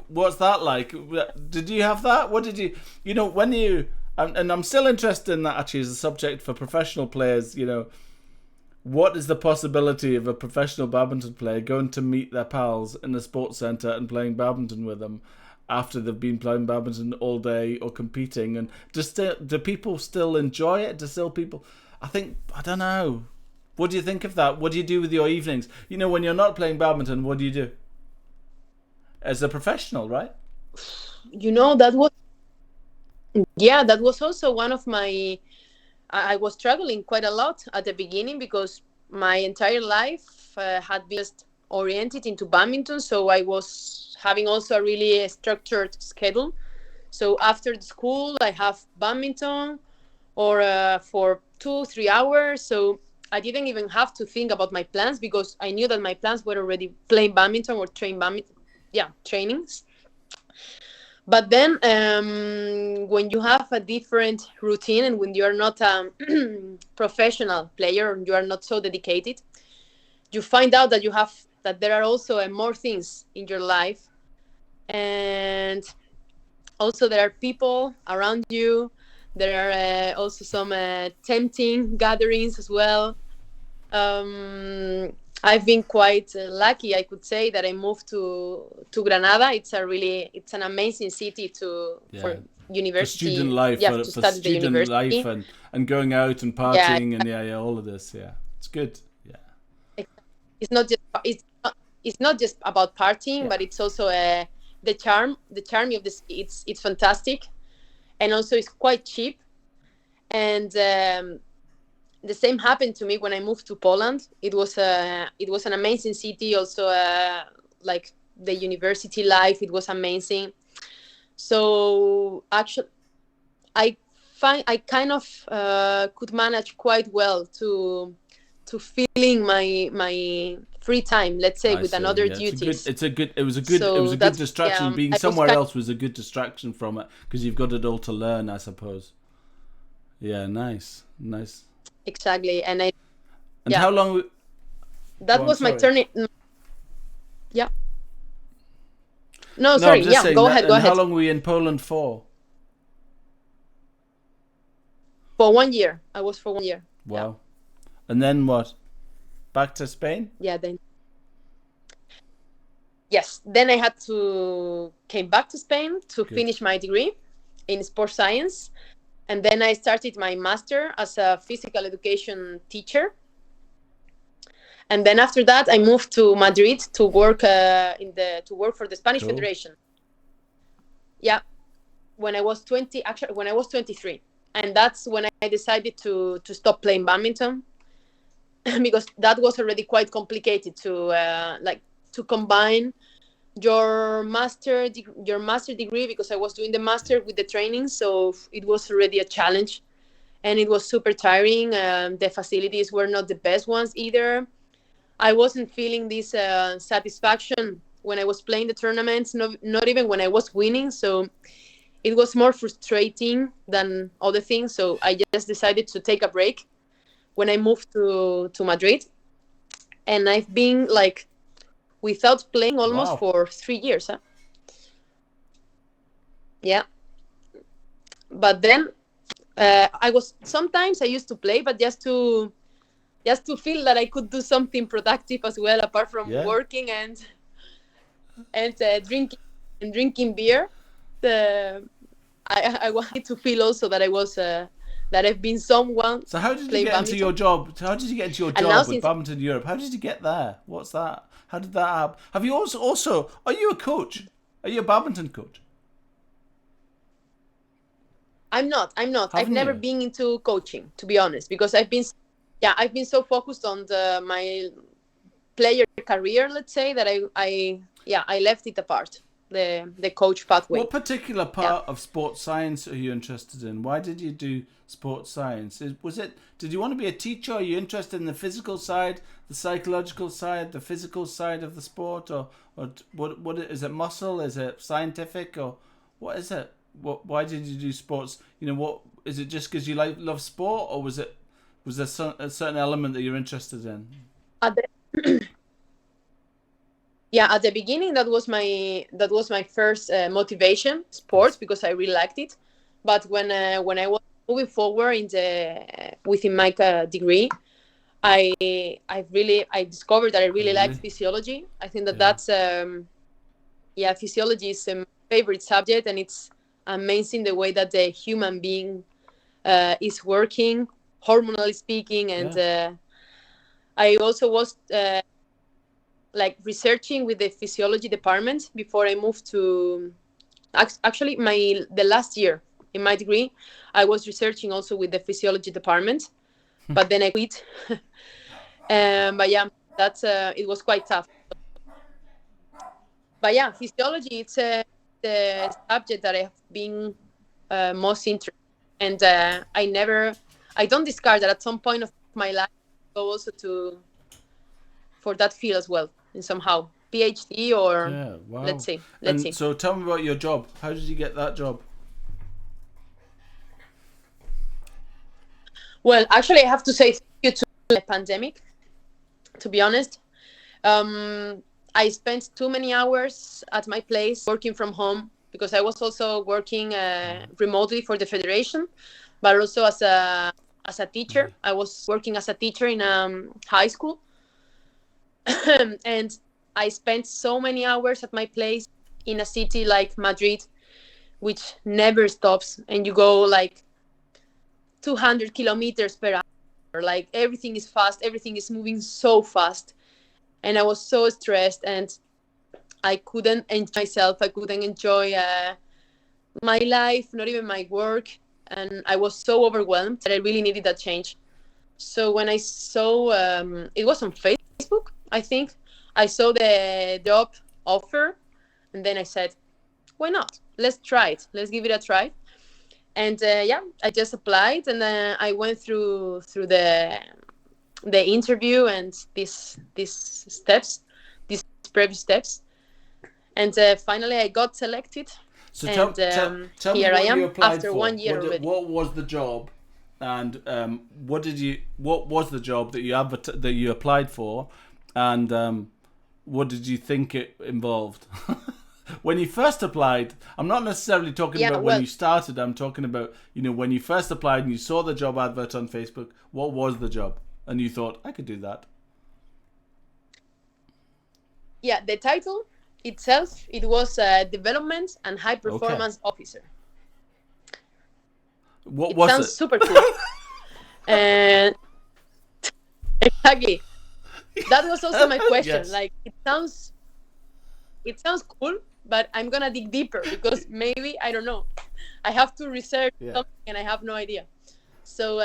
What's that like? Did you have that? What did you, when you, and I'm still interested in that actually as a subject for professional players, what is the possibility of a professional badminton player going to meet their pals in a sports centre and playing badminton with them after they've been playing badminton all day or competing? And do people still enjoy it? I don't know. What do you think of that? What do you do with your evenings? You know, when you're not playing badminton, what do you do? As a professional, right? You know, that was also one of my. I was struggling quite a lot at the beginning because my entire life had been just oriented into badminton. So I was having also a really structured schedule. So after the school, I have badminton or for 2-3 hours. So I didn't even have to think about my plans because I knew that my plans were already playing badminton or train badminton, trainings. But then when you have a different routine and when you are not a professional player and you are not so dedicated, you find out that there are also more things in your life, and also there are people around you. There are also some tempting gatherings as well. I've been quite lucky, I could say, that I moved to Granada. It's an amazing city for university. For student life, To study the student university. life and going out and partying and all of this. Yeah, it's good. Yeah, It's not just about partying, but it's also the charm of the city. It's fantastic, and also it's quite cheap. And the same happened to me when I moved to Poland. It was an amazing city. Also, like the university life, it was amazing. So actually, I kind of could manage quite well to filling my free time, let's say, with another duties. It was a good distraction. Being somewhere else was a good distraction from it because you've got it all to learn, I suppose. Yeah, nice. Exactly, and how long? That was my turn. Yeah. No, sorry. Yeah, go ahead. How long were you in Poland for? For 1 year. I was for 1 year. Wow. Yeah. And then what? Back to Spain? Yeah, then. Yes, then I had to came back to Spain to finish my degree in sports science. And then I started my master as a physical education teacher. And then after that, I moved to Madrid to work for the Spanish Federation. Yeah, when I was 23, and that's when I decided to stop playing badminton because that was already quite complicated to combine your master degree, because I was doing the master with the training, so it was already a challenge, and it was super tiring. The facilities were not the best ones either. I wasn't feeling this satisfaction when I was playing the tournaments, not even when I was winning. So it was more frustrating than other things. So I just decided to take a break when I moved to Madrid, and I've been without playing almost for 3 years. Yeah. But then sometimes I used to play, but just to feel that I could do something productive as well, apart from working and drinking beer. I wanted to feel also that I was that I've been someone. So how did you get into your job? How did you get into your job with Badminton Europe? How did you get there? What's that? How did that happen? Have you also are you a coach? Are you a badminton coach? I'm not. I've never been into coaching, to be honest, because I've been so focused on my player career, let's say, that I left it apart, the coach pathway. What particular part of sports science are you interested in? Why did you do sports science? Did you want to be a teacher? Are you interested in the physical side, the psychological side, the physical side of the sport, or what is it? Muscle? Is it scientific, or what is it? Why did you do sports? What is it? Just because you love sport, or was there a certain element that you're interested in? At the beginning, that was my first motivation, sports, because I really liked it. But when I was moving forward within my degree, I discovered that I really liked physiology. I think that's physiology is my favorite subject, and it's amazing the way that the human being is working, hormonally speaking, and I also was like researching with the physiology department before I moved to. Actually, the last year in my degree, I was researching also with the physiology department, but then I quit. But yeah, that's it was quite tough. But yeah, physiology, it's the subject that I have been most interested in. And I don't discard that at some point of my life, go also for that field as well, in somehow PhD or Yeah, wow. let's see. And so tell me about your job. How did you get that job? Well, actually, I have to say thank you to the pandemic, to be honest. I spent too many hours at my place working from home because I was also working remotely for the federation, but also as a teacher. I was working as a teacher in high school, and I spent so many hours at my place in a city like Madrid, which never stops, and you go like 200 kilometers per hour. Like everything is fast, everything is moving so fast, and I was so stressed, and I couldn't enjoy myself. I couldn't enjoy my life, not even my work, and I was so overwhelmed that I really needed that change. So when I saw it was on Facebook, I think I saw the job offer, and then I said, "Why not? Let's try it. Let's give it a try." And yeah, I just applied, and I went through the interview and these steps, these previous steps, and finally I got selected. So and tell me here I what am you applied after for. 1 year already. What was the job, and what was the job that you applied for, and what did you think it involved? When you first applied, I'm not necessarily talking about when you started. I'm talking about, when you first applied and you saw the job advert on Facebook. What was the job? And you thought, I could do that. Yeah, the title itself, it was Development and High Performance Officer. What was it? Sounds super cool. And exactly. That was also my question. Yes. Like, it sounds cool, but I'm gonna dig deeper because maybe, I don't know, I have to research something and I have no idea. So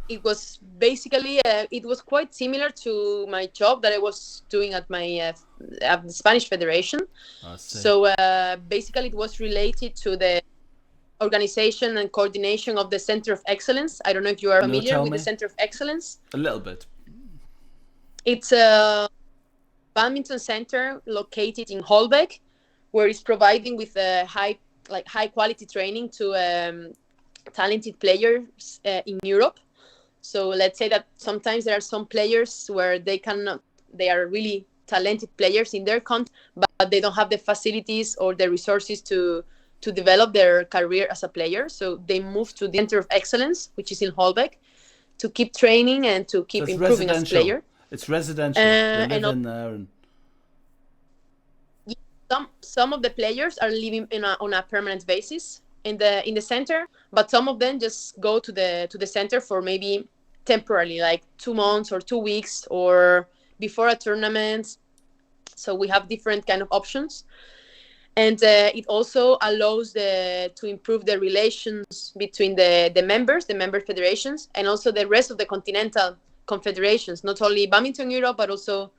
it was basically it was quite similar to my job that I was doing at my at the Spanish Federation. So basically it was related to the organization and coordination of the Center of Excellence. I don't know if you are familiar with the Center of Excellence. A little bit. It's a badminton center located in Huelva, where it's providing with high quality training to talented players in Europe. So let's say that sometimes there are some players where they are really talented players in their country, but they don't have the facilities or the resources to develop their career as a player. So they move to the Center of Excellence, which is in Huelva, to keep training and to keep improving as a player. It's residential. They live in there. And some of the players are living on a permanent basis in the center, but some of them just go to the center for maybe temporarily, like 2 months or 2 weeks or before a tournament. So we have different kind of options, and it also allows to improve the relations between the member federations, and also the rest of the continental confederations, not only Badminton Europe but also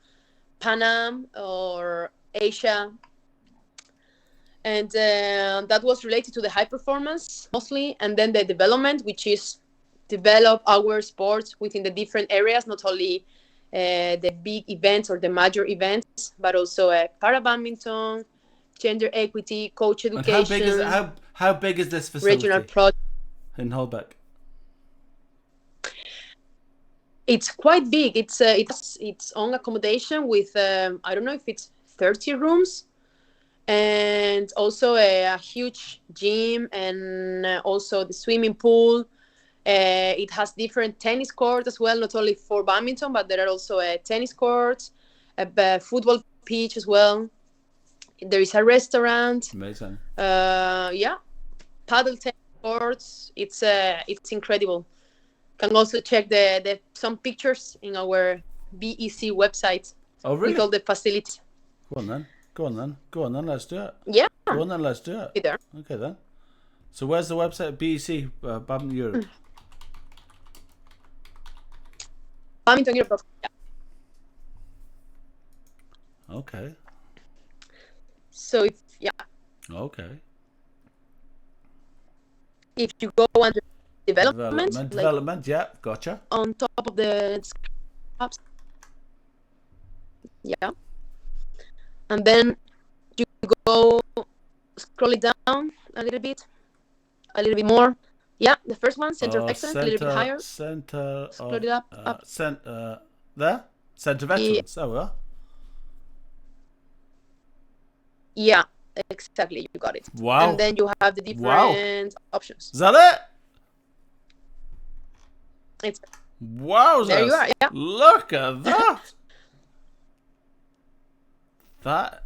Pan Am or Asia. And that was related to the high performance mostly, and then the development, which is develop our sports within the different areas, not only the big events or the major events, but also para badminton, gender equity, coach education. And how big is this facility? Regional project in Huelva. It's quite big. It's its own accommodation with I don't know if it's 30 rooms, and also a huge gym, and also the swimming pool. It has different tennis courts as well, not only for badminton, but there are also tennis courts, a football pitch as well. There is a restaurant. Amazing. Yeah, paddle tennis courts. It's incredible. can also check the some pictures in our BEC website. Oh, really? With all the facilities. Go on then. Let's do it. Yeah. Go on then. Let's do it. There. Okay then. So where's the website? BEC, Badminton Europe. Badminton Europe. Yeah. Okay. So it's Okay. If you go under development, Development, yeah, gotcha. On top of the apps. Yeah. And then you go scroll it down a little bit more. Yeah, the first one, Center of Excellence, a little bit higher. Scroll it up. There? Center of Excellence. Yeah. Oh, well. Yeah, exactly. You got it. Wow. And then you have the different options. Is that it? It's wow. There you are. Yeah. Look at that. That.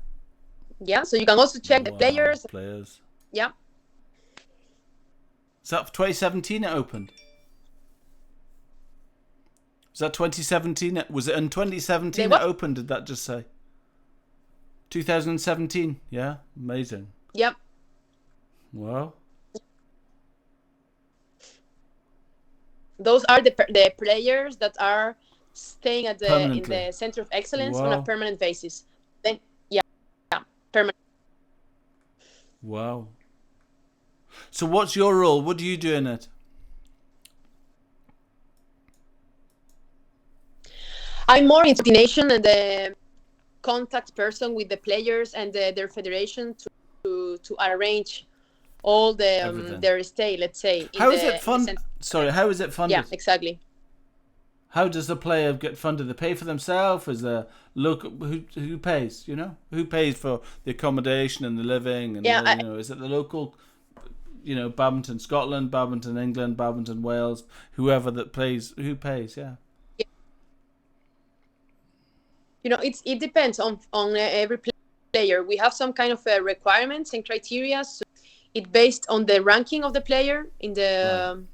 Yeah. So you can also check the players. Yeah. Is that for 2017 it opened? Was that 2017? Was it in 2017 it opened? Did that just say? 2017. Yeah. Amazing. Yep. Wow. Those are the players that are staying at in the Center of Excellence on a permanent basis. Then, permanent. Wow. So what's your role? What do you do in it? I'm more in coordination and the contact person with the players and their federation to arrange all the their stay. Let's say. How is it funded? Sorry, how is it funded? Yeah, exactly. How does the player get funded? They pay for themselves? Is there who pays? You know, who pays for the accommodation and the living? And is it the local? You know, Badminton Scotland, Badminton England, Badminton Wales, whoever that plays, who pays? Yeah. You know, it depends on every player. We have some kind of requirements and criteria. So it's based on the ranking of the player in the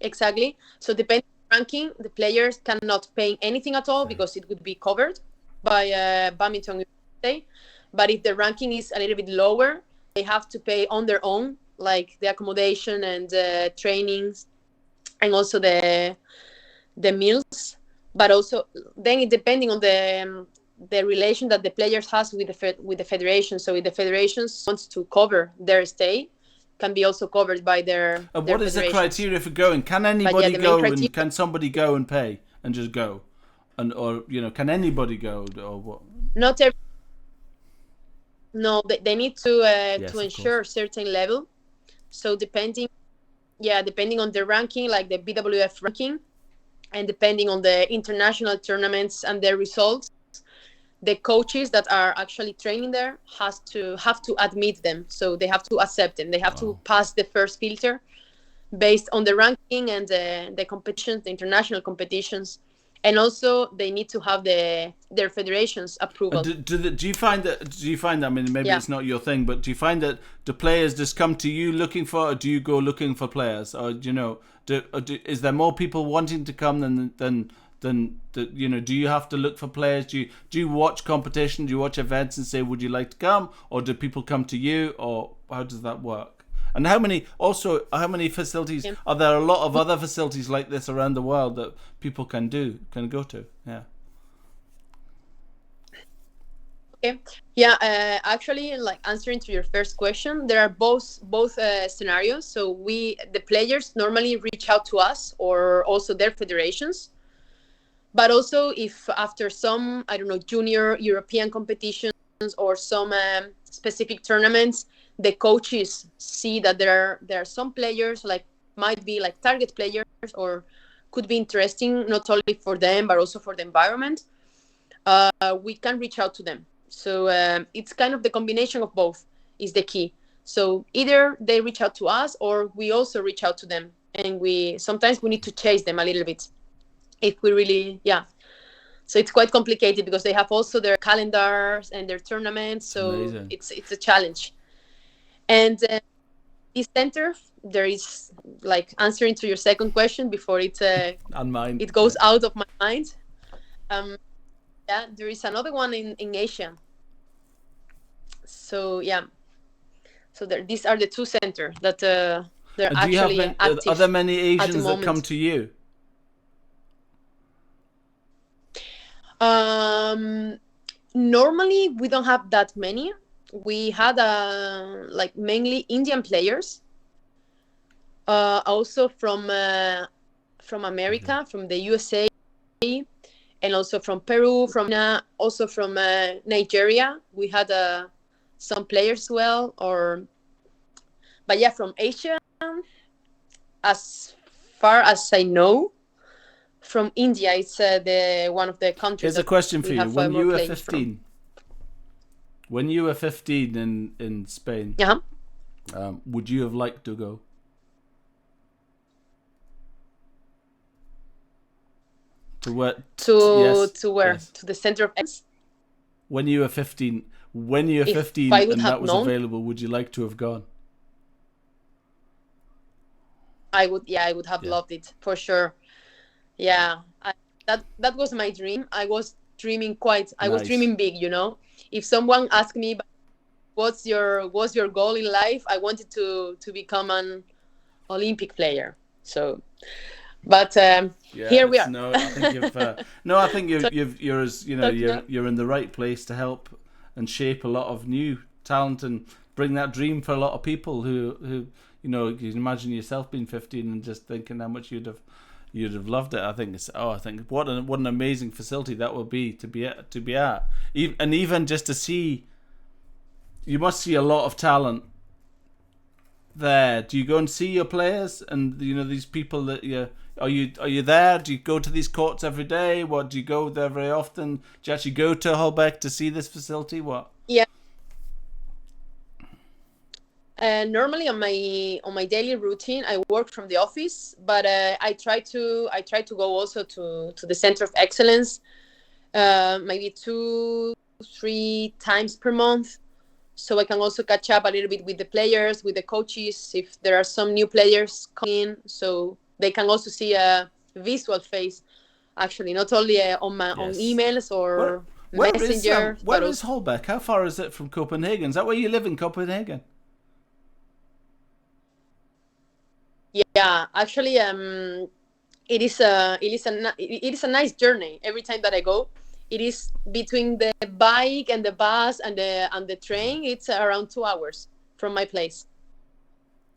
exactly. So depending on ranking, the players cannot pay anything at all because it would be covered by Badminton Europe. But if the ranking is a little bit lower, they have to pay on their own, like the accommodation and trainings, and also the meals. But also, then it depending on the relation that the players has with the federation. So if the federations wants to cover their stay, can be also covered by their. What is the criteria for going? Can anybody go? And can somebody go and pay and just go, or can anybody go or what? Not every. No, they need to ensure a certain level. So depending on the ranking, like the BWF ranking, and depending on the international tournaments and their results, the coaches that are actually training there have to admit them. So they have to accept them. They have to pass the first filter based on the ranking and the competitions, the international competitions. And also, they need to have their federation's approval. Do you find that? I mean, maybe it's not your thing, but do you find that the players just come to you looking for, or do you go looking for players, or is there more people wanting to come than do you have to look for players? Do you watch competition? Do you watch events and say, would you like to come, or do people come to you, or how does that work? And how many facilities are there? A lot of other facilities like this around the world that people can go to. Yeah. Okay. Yeah. Actually, like answering to your first question, there are both scenarios. So the players normally reach out to us or also their federations. But also, if after some junior European competitions or some specific tournaments, the coaches see that there are some players might be like target players or could be interesting not only for them but also for the environment, we can reach out to them. So it's kind of the combination of both is the key. So either they reach out to us or we also reach out to them, and sometimes we need to chase them a little bit if we really so it's quite complicated because they have also their calendars and their tournaments, so amazing. It's a challenge. And this center, there is, like, answering to your second question before it And mine. it goes out of my mind. Yeah, there is another one in Asia. So yeah, so these are the two centers that they're And actually active. Are there many Asians that moment. come to you? Normally we don't have that many. We had like mainly Indian players, also from America, from the USA, and also from Peru, also from Nigeria. We had some players as well, but yeah, from Asia, as far as I know. From India, it's the one of the countries. Here's a question for you: when you were 15 in Spain, would you have liked to go? To where? To where? Yes. To the center of excellence. When you were 15, and that was available, would you like to have gone? I would. Yeah, I would have loved it for sure. Yeah, that was my dream. I was dreaming I was dreaming big, you know. If someone asked me, what's your goal in life, I wanted to become an Olympic player. So, but here we are. No, I think I think you're in the right place to help and shape a lot of new talent and bring that dream for a lot of people who you can imagine yourself being 15 and just thinking how much you'd have loved it. I think what an amazing facility that would be to be at, and even just to see. You must see a lot of talent there. Do you go and see your players and these people that are you there? Do you go to these courts every day? What, do you go there very often? Do you actually go to Huelva to see this facility? What? Yeah. Normally on my daily routine, I work from the office, but I try to go also to the Center of Excellence, maybe 2-3 times per month, so I can also catch up a little bit with the players, with the coaches, if there are some new players coming in, so they can also see a visual face, actually, not only on emails or Messenger. Where is Huelva? How far is it from Copenhagen? Is that where you live, in Copenhagen? Yeah, actually, it is a nice journey. Every time that I go, it is between the bike and the bus and the train. It's around 2 hours from my place.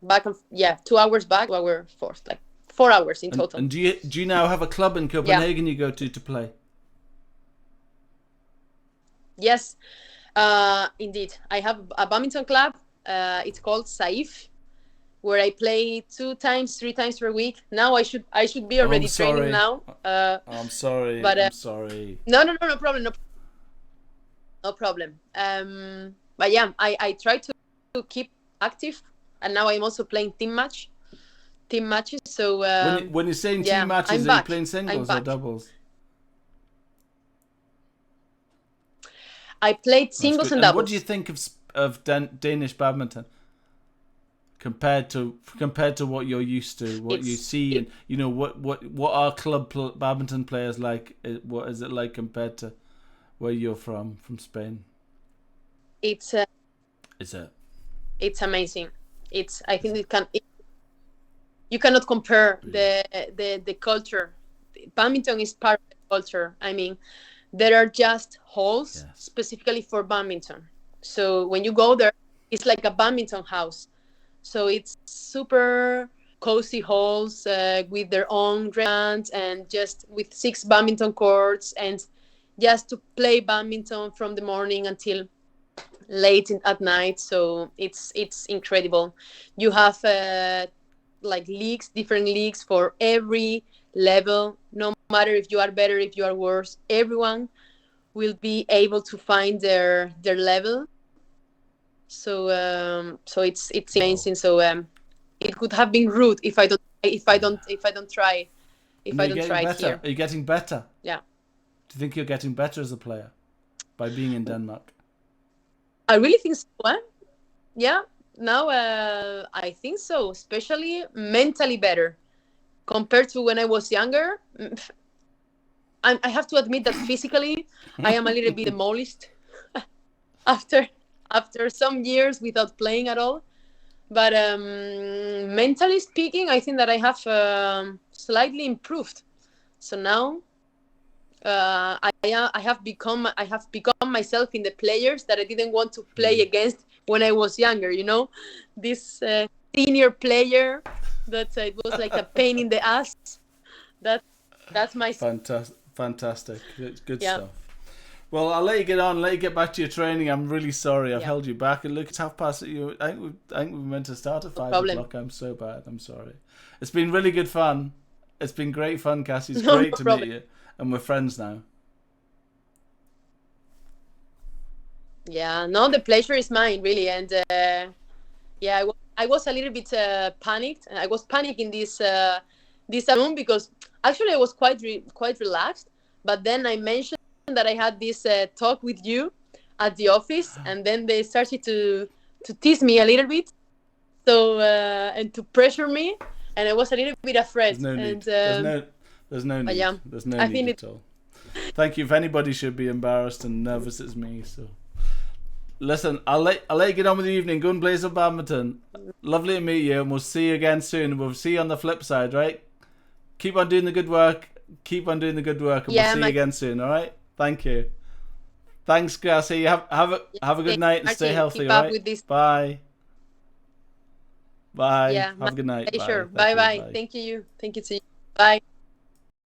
2 hours back, 2 hours forth, like 4 hours in total. And do you now have a club in Copenhagen you go to play? Yes, indeed. I have a badminton club. It's called Saif, where I play 2 times, 3 times per week. Now I should be already training now. I'm sorry. But I'm sorry. No problem. No problem. But yeah, I try to keep active, and now I'm also playing team matches. So when you're saying team matches, are you playing singles or doubles? I played singles and doubles. What do you think of Danish badminton? Compared to what you're used to, what you see, and what are club badminton players like? What is it like compared to where you're from Spain? It's amazing. I think you cannot compare the culture. Badminton is part of the culture. I mean, there are just halls specifically for badminton. So when you go there, it's like a badminton house. So it's super cozy halls with their own grounds and just with 6 badminton courts, and just to play badminton from the morning until late at night. So it's incredible. You have like different leagues for every level. No matter if you are better, if you are worse, everyone will be able to find their level. So it's amazing. So it would have been rude if I don't try here. Are you getting better? Yeah. Do you think you're getting better as a player by being in Denmark? I really think so. Yeah, Now, I think so, especially mentally better compared to when I was younger. I have to admit that physically, I am a little bit demolished after some years without playing at all. But mentally speaking, I think that I have slightly improved. So now I have become myself in the players that I didn't want to play against when I was younger. You know, this senior player that it was like a pain in the ass. That that's my Fantastic. Good yeah. stuff. Well, I'll let you get on. Let you get back to your training. I'm really sorry I've Yeah. held you back. And look, it's 1:30. I think we meant to start at 5 problem. o'clock. I'm so bad. I'm sorry. It's been really good fun. It's been great fun, Cassie. It's No, great no to problem. meet you. And we're friends now. Yeah, no, the pleasure is mine, really. And yeah, I was a little bit panicked. I was panicking this afternoon because actually I was quite relaxed. But then I mentioned that I had this talk with you at the office, and then they started to tease me a little bit, so and to pressure me, and I was a little bit afraid. There's no need. And There's no need. yeah, There's no I need think at all. Thank you. If anybody should be embarrassed and nervous, it's me. So, listen, I'll let you get on with the evening. Go and play some badminton. Lovely to meet you, and we'll see you again soon. We'll see you on the flip side, right? Keep on doing the good work. Keep on doing the good work, and we'll see you again soon. All right? Thank you. Thanks, Casi. Have a good night and stay healthy. Keep All up right? with this. Bye. Bye. Yeah, have a good night. pleasure. Bye. Bye. Bye. Thank you. Thank you to you. Bye.